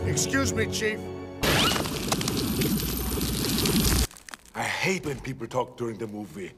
Excuse me, Chief. I hate when people talk during the movie.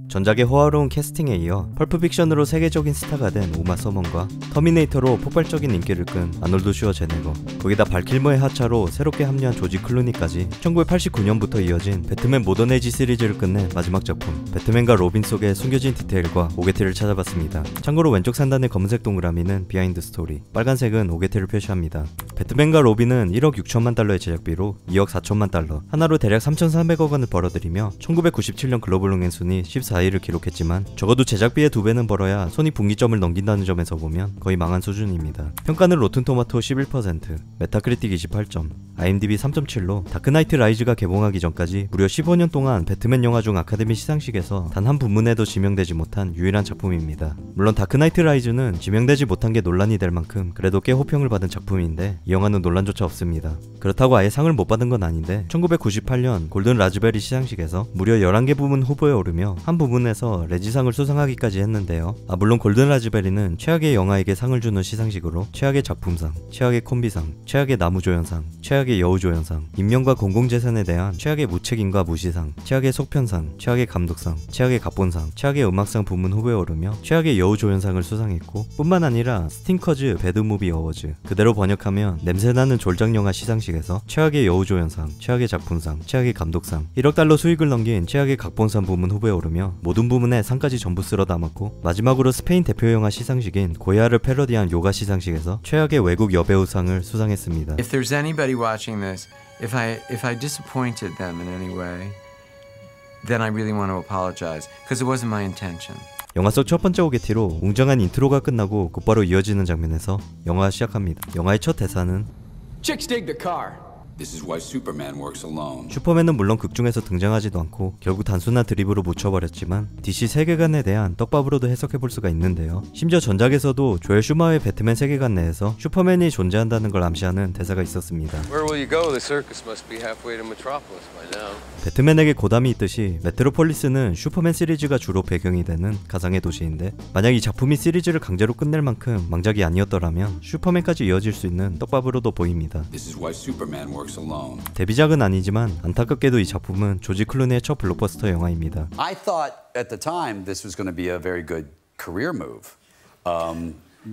전작의 호화로운 캐스팅에 이어 펄프픽션으로 세계적인 스타가 된 우마 서먼과 터미네이터로 폭발적인 인기를 끈 아놀드 슈워제네거, 거기다 발킬머의 하차로 새롭게 합류한 조지 클루니까지 1989년부터 이어진 배트맨 모던 에이지 시리즈를 끝낸 마지막 작품 배트맨과 로빈 속의 숨겨진 디테일과 오게티를 찾아봤습니다. 참고로 왼쪽 상단의 검은색 동그라미는 비하인드 스토리, 빨간색은 오게티를 표시합니다. 배트맨과 로빈은 1억 6천만 달러의 제작비로 2억 4천만 달러, 하나로 대략 3,400억 원을 벌어들이며 1997년 글로벌 흥행 순위 14위를 기록했지만 적어도 제작비의 2배는 벌어야 손익분기점을 넘긴다는 점에서 보면 거의 망한 수준입니다. 평가는 로튼토마토 11%, 메타크리틱 28점, IMDb 3.7로 다크나이트 라이즈가 개봉하기 전까지 무려 15년 동안 배트맨 영화 중 아카데미 시상식에서 단 한 부문에도 지명되지 못한 유일한 작품입니다. 물론 다크나이트 라이즈는 지명되지 못한 게 논란이 될 만큼 그래도 꽤 호평을 받은 작품인데 이 영화는 논란조차 없습니다. 그렇다고 아예 상을 못 받은 건 아닌데 1998년 골든 라즈베리 시상식에서 무려 11개 부문 후보에 오르며 한 부문에서 레지상을 수상하기까지 했는데요. 물론 골든 라즈베리는 최악의 영화에게 상을 주는 시상식으로 최악의 작품상, 최악의 콤비상, 최악의 나무조연상, 최악의 여우조연상, 인명과 공공재산에 대한 최악의 무책임과 무시상, 최악의 속편상, 최악의 감독상, 최악의 각본상, 최악의 음악상 부문 후보에 오르며 최악의 여우조연상을 수상했고, 뿐만 아니라 스팅커즈 배드무비 어워즈, 그대로 번역하면 냄새나는 졸작영화 시상식에서 최악의 여우조연상, 최악의 작품상, 최악의 감독상, 1억 달러 수익을 넘긴 최악의 각본상 부문 후보에 오르며 모든 부문에 상까지 전부 쓸어 담았고, 마지막으로 스페인 대표 영화 시상식인 고야를 패러디한 요가 시상식에서 최악의 외국 여배우상을 수상했습니다. If there's anybody watching this, if I disappointed them in any way, then I really want to apologize, because it wasn't my intention. 영화 속 첫 번째 오게티로 웅장한 인트로가 끝나고 곧바로 이어지는 장면에서 영화가 시작합니다. 영화의 첫 대사는 Chicks dig the car. This is why Superman works alone. 슈퍼맨은 물론 극중에서 등장하지도 않고 결국 단순한 드립으로 묻혀버렸지만 DC 세계관에 대한 떡밥으로도 해석해볼 수가 있는데요. 심지어 전작에서도 조엘 슈마의 배트맨 세계관 내에서 슈퍼맨이 존재한다는 걸 암시하는 대사가 있었습니다. Where will you go? The circus must be halfway to Metropolis by now. 배트맨에게 고담이 있듯이 메트로폴리스는 슈퍼맨 시리즈가 주로 배경이 되는 가상의 도시인데, 만약 이 작품이 시리즈를 강제로 끝낼 만큼 망작이 아니었더라면 슈퍼맨까지 이어질 수 있는 떡밥으로도 보입니다. This is why Superman works alone. 데뷔작은 아니지만 안타깝게도 이 작품은 조지 클루니의 첫 블록버스터 영화입니다. I thought at the time this was going to be a very good career move.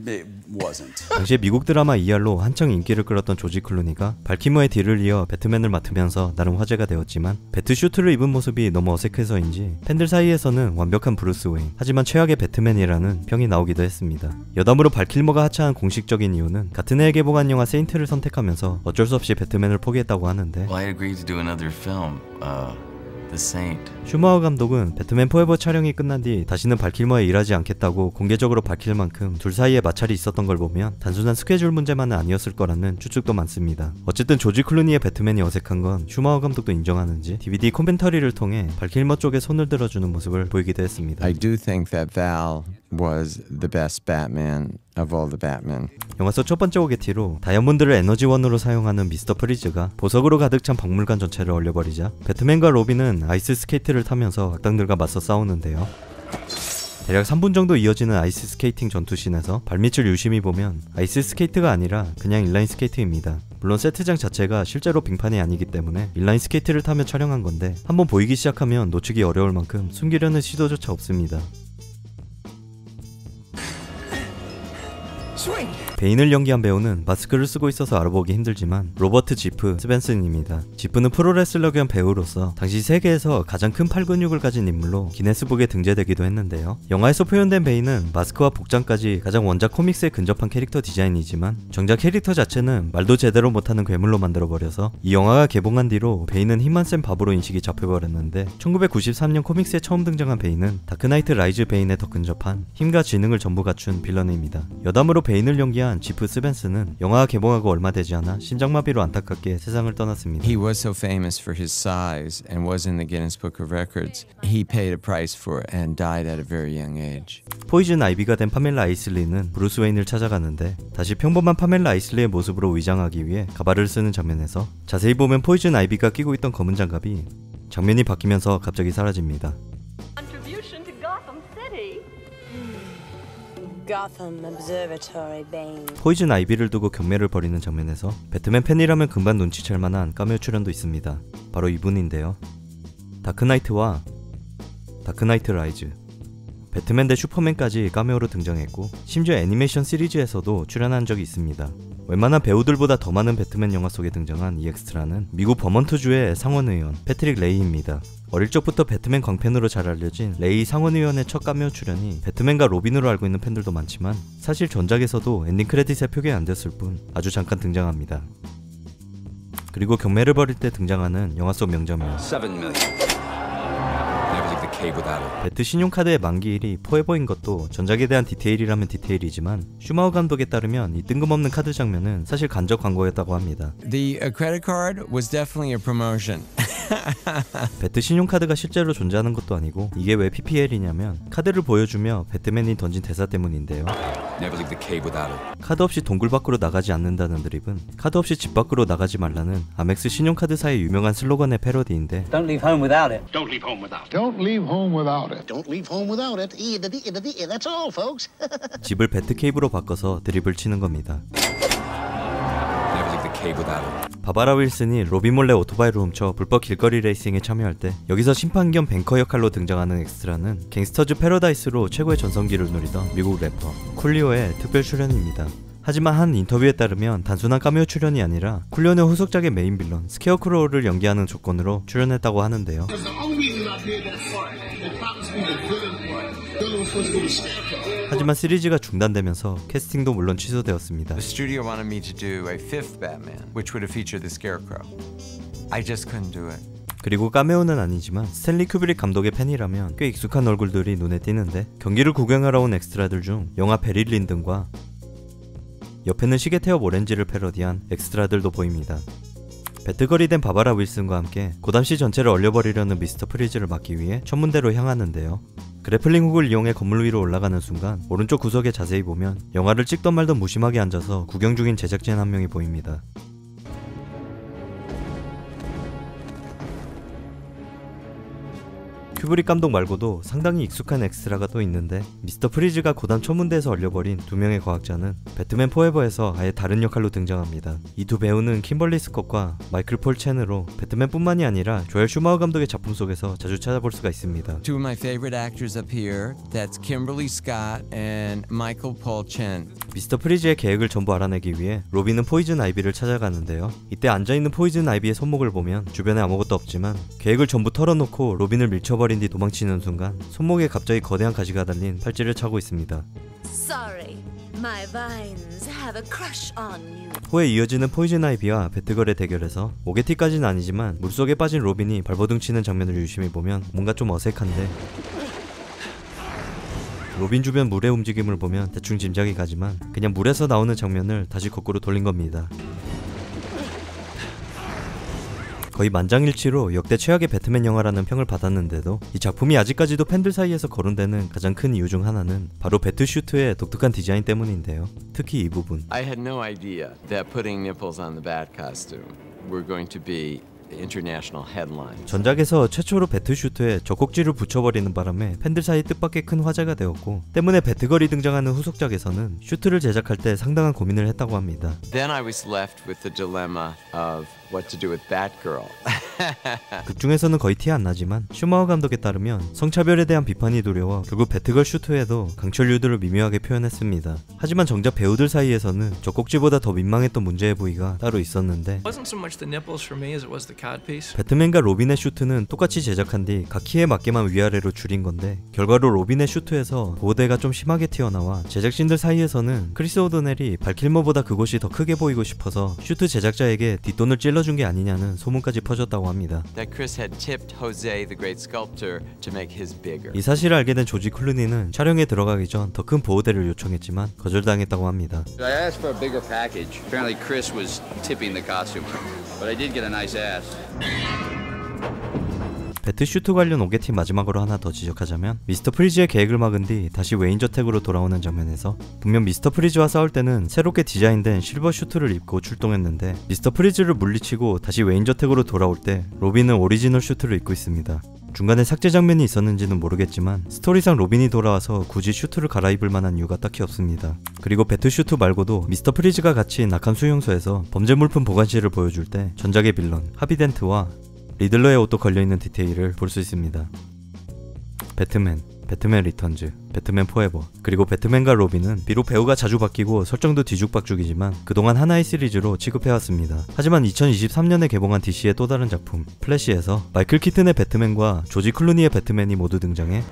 It wasn't. 당시에 미국 드라마 ER로 한창 인기를 끌었던 조지 클루니가 발키머의 뒤를 이어 배트맨을 맡으면서 나름 화제가 되었지만 배트슈트를 입은 모습이 너무 어색해서인지 팬들 사이에서는 완벽한 브루스 웨인, 하지만 최악의 배트맨이라는 평이 나오기도 했습니다. 여담으로 발킬머가 하차한 공식적인 이유는 같은 해에 개봉한 영화 세인트를 선택하면서 어쩔 수 없이 배트맨을 포기했다고 하는데, Well, I agreed to do another film, The Saint. 슈마허 감독은 배트맨 포에버 촬영이 끝난 뒤 다시는 발킬머에 일하지 않겠다고 공개적으로 밝힐 만큼 둘 사이에 마찰이 있었던 걸 보면 단순한 스케줄 문제만은 아니었을 거라는 추측도 많습니다. 어쨌든 조지 클루니의 배트맨이 어색한 건 슈마허 감독도 인정하는지 DVD 코멘터리를 통해 발킬머 쪽에 손을 들어주는 모습을 보이기도 했습니다. I do think that Val was the best Batman of all the Batman. 영화 속 첫 번째 오게티로 다이아몬드를 에너지원으로 사용하는 미스터 프리즈가 보석으로 가득 찬 박물관 전체를 얼려버리자 배트맨과 로빈은 아이스 스케이트를 타면서 악당들과 맞서 싸우는데요. 대략 3분 정도 이어지는 아이스 스케이팅 전투씬에서 발밑을 유심히 보면 아이스 스케이트가 아니라 그냥 인라인 스케이트입니다. 물론 세트장 자체가 실제로 빙판이 아니기 때문에 인라인 스케이트를 타며 촬영한 건데, 한번 보이기 시작하면 놓치기 어려울 만큼 숨기려는 시도조차 없습니다. 베인을 연기한 배우는 마스크를 쓰고 있어서 알아보기 힘들지만 로버트 지프 스벤슨입니다. 지프는 프로레슬러 겸 배우로서 당시 세계에서 가장 큰 팔 근육을 가진 인물로 기네스북에 등재되기도 했는데요. 영화에서 표현된 베인은 마스크와 복장까지 가장 원작 코믹스에 근접한 캐릭터 디자인이지만 정작 캐릭터 자체는 말도 제대로 못하는 괴물로 만들어버려서 이 영화가 개봉한 뒤로 베인은 힘만 센 바보로 인식이 잡혀버렸는데, 1993년 코믹스에 처음 등장한 베인은 다크나이트 라이즈 베인에 더 근접한 힘과 지능을 전부 갖춘 빌런입니다. 여담으로 베인을 연기한 지프 스벤슨은 영화가 개봉하고 얼마 되지 않아 심장마비로 안타깝게 세상을 떠났습니다. He was so famous for his size and was in the Guinness Book of Records. He paid a price for it and died at a very young age. 포이즌 아이비가 된 파멜라 아이슬리는 브루스 웨인을 찾아가는데, 다시 평범한 파멜라 아이슬리의 모습으로 위장하기 위해 가발을 쓰는 장면에서 자세히 보면 포이즌 아이비가 끼고 있던 검은 장갑이 장면이 바뀌면서 갑자기 사라집니다. Gotham Observatory, Bane. 포이즌 아이비를 두고 경매를 벌이는 장면에서 배트맨 팬이라면 금방 눈치챌 만한 카메오 출연도 있습니다. 바로 이분인데요. 다크나이트와 다크나이트 라이즈, 배트맨 대 슈퍼맨까지 카메오로 등장했고 심지어 애니메이션 시리즈에서도 출연한 적이 있습니다. 웬만한 배우들보다 더 많은 배트맨 영화 속에 등장한 이 엑스트라는 미국 버먼트주의 상원의원 패트릭 레이입니다. 어릴 적부터 배트맨 광팬으로 잘 알려진 레이 상원의원의 첫 카메오 출연이 배트맨과 로빈으로 알고 있는 팬들도 많지만 사실 전작에서도 엔딩 크레딧에 표기 안 됐을 뿐 아주 잠깐 등장합니다. 그리고 경매를 벌일 때 등장하는 영화 속 명장면 7 million. Never leave the cave without it. 배트 신용카드의 만기일이 포에버인 것도 전작에 대한 디테일이라면 디테일이지만 슈마우 감독에 따르면 이 뜬금없는 카드 장면은 사실 간접 광고였다고 합니다. The credit card was definitely a promotion. 배트 신용카드가 실제로 존재하는 것도 아니고 이게 왜 PPL이냐면 카드를 보여주며 배트맨이 던진 대사 때문인데요. Never leave the cave without it. 카드 없이 동굴 밖으로 나가지 않는다는 드립은 카드 없이 집 밖으로 나가지 말라는 아멕스 신용카드사의 유명한 슬로건의 패러디인데 Don't leave home without it. Don't leave home without it. Don't leave home without it. Don't leave home without it. That's all, folks. 집을 배트케이브로 바꿔서 드립을 치는 겁니다. Never leave the cave without it. 바바라 윌슨이 로빈 몰래 오토바이를 훔쳐 불법 길거리 레이싱에 참여할 때 여기서 심판 겸 뱅커 역할로 등장하는 엑스트라는 갱스터즈 패러다이스로 최고의 전성기를 누리던 미국 래퍼 쿨리오의 특별 출연입니다. 하지만 한 인터뷰에 따르면 단순한 카메오 출연이 아니라 쿨리오의 후속작의 메인 빌런 스케어크로우를 연기하는 조건으로 출연했다고 하는데요. 하지만 시리즈가 중단되면서 캐스팅도 물론 취소되었습니다. The studio wanted me to do a fifth Batman, which would have featured the Scarecrow. I just couldn't do it. 그리고 카메오는 아니지만 스탠리 큐브릭 감독의 팬이라면 꽤 익숙한 얼굴들이 눈에 띄는데 경기를 구경하러 온 엑스트라들 중 영화 베릴 린든과 옆에는 시계 태엽 오렌지를 패러디한 엑스트라들도 보입니다. 배트걸이 된 바바라 윌슨과 함께 고담시 전체를 얼려버리려는 미스터 프리즈를 막기 위해 천문대로 향하는데요. 그래플링 훅을 이용해 건물 위로 올라가는 순간 오른쪽 구석에 자세히 보면 영화를 찍던 말던 무심하게 앉아서 구경 중인 제작진 한 명이 보입니다. 큐브릭 감독 말고도 상당히 익숙한 엑스트라가 또 있는데 미스터 프리즈가 고담 천문대에서 얼려버린 두 명의 과학자는 배트맨 포에버에서 아예 다른 역할로 등장합니다. 이 두 배우는 킴벌리 스콧과 마이클 폴 첸으로 배트맨뿐만이 아니라 조엘 슈마우 감독의 작품 속에서 자주 찾아볼 수가 있습니다. Two of my favorite actors up here, that's Kimberly Scott and Michael Paul Chen. 미스터 프리즈의 계획을 전부 알아내기 위해 로빈은 포이즌 아이비를 찾아가는데요. 이때 앉아있는 포이즌 아이비의 손목을 보면 주변에 아무것도 없지만 계획을 전부 털어놓고 로빈을 밀쳐버린 뒤 도망치는 순간 손목에 갑자기 거대한 가시가 달린 팔찌를 차고 있습니다. Sorry, my vines have a crush on you. 후에 이어지는 포이즌 아이비와 배트걸의 대결에서 오게티까지는 아니지만 물속에 빠진 로빈이 발버둥 치는 장면을 유심히 보면 뭔가 좀 어색한데 로빈 주변 물의 움직임을 보면 대충 짐작이 가지만 그냥 물에서 나오는 장면을 다시 거꾸로 돌린 겁니다. 거의 만장일치로 역대 최악의 배트맨 영화라는 평을 받았는데도 이 작품이 아직까지도 팬들 사이에서 거론되는 가장 큰 이유 중 하나는 바로 배트슈트의 독특한 디자인 때문인데요. 특히 이 부분. I had no idea that putting nipples on the bat costume were going to be international headlines. 전작에서 최초로 배트슈트에 젖꼭지를 붙여버리는 바람에 팬들 사이 뜻밖의 큰 화제가 되었고 때문에 배트걸이 등장하는 후속작에서는 슈트를 제작할 때 상당한 고민을 했다고 합니다. Then I was left with the dilemma of what to do with Batgirl. 극중에서는 거의 티 안 나지만 슈마우 감독에 따르면 성차별에 대한 비판이 두려워 결국 배트걸 슈트에도 강철 유두를 미묘하게 표현했습니다. 하지만 정작 배우들 사이에서는 젖꼭지보다 더 민망했던 문제의 부위가 따로 있었는데 배트맨과 로빈의 슈트는 똑같이 제작한 뒤 각 키에 맞게만 위아래로 줄인 건데 결과로 로빈의 슈트에서 보호대가 좀 심하게 튀어나와 제작진들 사이에서는 크리스 오도넬이 발킬머보다 그곳이 더 크게 보이고 싶어서 슈트 제작자에게 뒷돈을 찔러준 게 아니냐는 소문까지 퍼졌다고 합니다. That Chris had tipped Jose the Great Sculptor to make his bigger. 이 사실을 알게 된 조지 클루니는 촬영에 들어가기 전 더 큰 보호대를 요청했지만 거절당했다고 합니다. I asked for a bigger package. Apparently Chris was tipping the costume, but I did get a nice ass. 배트슈트 관련 오게티 마지막으로 하나 더 지적하자면 미스터 프리즈의 계획을 막은 뒤 다시 웨인 저택으로 돌아오는 장면에서 분명 미스터 프리즈와 싸울 때는 새롭게 디자인된 실버 슈트를 입고 출동했는데 미스터 프리즈를 물리치고 다시 웨인 저택으로 돌아올 때 로빈은 오리지널 슈트를 입고 있습니다. 중간에 삭제 장면이 있었는지는 모르겠지만 스토리상 로빈이 돌아와서 굳이 슈트를 갈아입을 만한 이유가 딱히 없습니다. 그리고 배트슈트 말고도 미스터 프리즈가 갇힌 낙한 수용소에서 범죄 물품 보관실을 보여줄 때 전작의 빌런 하비덴트와 리들러의 옷도 걸려있는 디테일을 볼 수 있습니다. 배트맨 리턴즈, 배트맨 포에버, 그리고 배트맨과 로빈은 비록 배우가 자주 바뀌고 설정도 뒤죽박죽이지만 그동안 하나의 시리즈로 취급해왔습니다. 하지만 2023년에 개봉한 DC의 또 다른 작품 플래시에서 마이클 키튼의 배트맨과 조지 클루니의 배트맨이 모두 등장해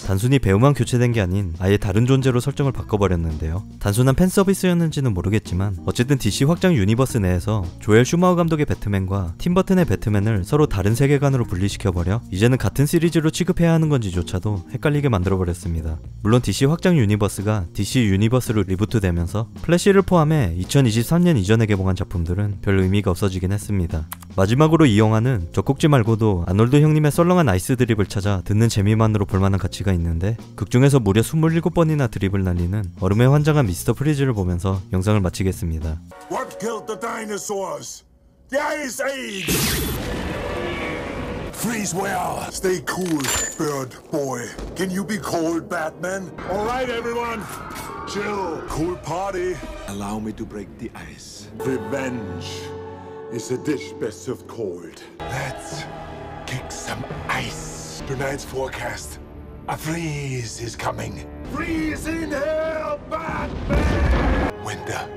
단순히 배우만 교체된 게 아닌 아예 다른 존재로 설정을 바꿔버렸는데요. 단순한 팬서비스였는지는 모르겠지만 어쨌든 DC 확장 유니버스 내에서 조엘 슈마허 감독의 배트맨과 팀 버튼의 배트맨을 서로 다른 세계관으로 분리시켜버려 이제는 같은 시리즈로 취급해야 하는 건지조차도 헷갈리게 만들어버렸습니다. 물론 DC 확장 유니버스가 DC 유니버스로 리부트되면서 플래시를 포함해 2023년 이전에 개봉한 작품들은 별 의미가 없어지긴 했습니다. 마지막으로 이 영화는 젖꼭지 말고도 아놀드 형님의 썰렁한 아이스 드립을 찾아 듣는 재미만으로 볼만한 가치가 있는데 극중에서 무려 27번이나 드립을 날리는 얼음에 환장한 미스터 프리즈를 보면서 영상을 마치겠습니다. What killed the dinosaurs? The Ice Age! Freeze well. Stay cool, bird boy. Can you be cold, Batman? All right, everyone. Chill. Cool party. Allow me to break the ice. Revenge is a dish best served cold. Let's kick some ice. Tonight's forecast. A freeze is coming. Freeze in hell, Batman! Winter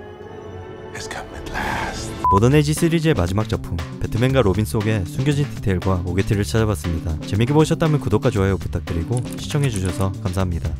has come at last. 모던 에이지 시리즈의 마지막 작품 배트맨과 로빈 속의 숨겨진 디테일과 오게티를 찾아봤습니다. 재밌게 보셨다면 구독과 좋아요 부탁드리고 시청해주셔서 감사합니다.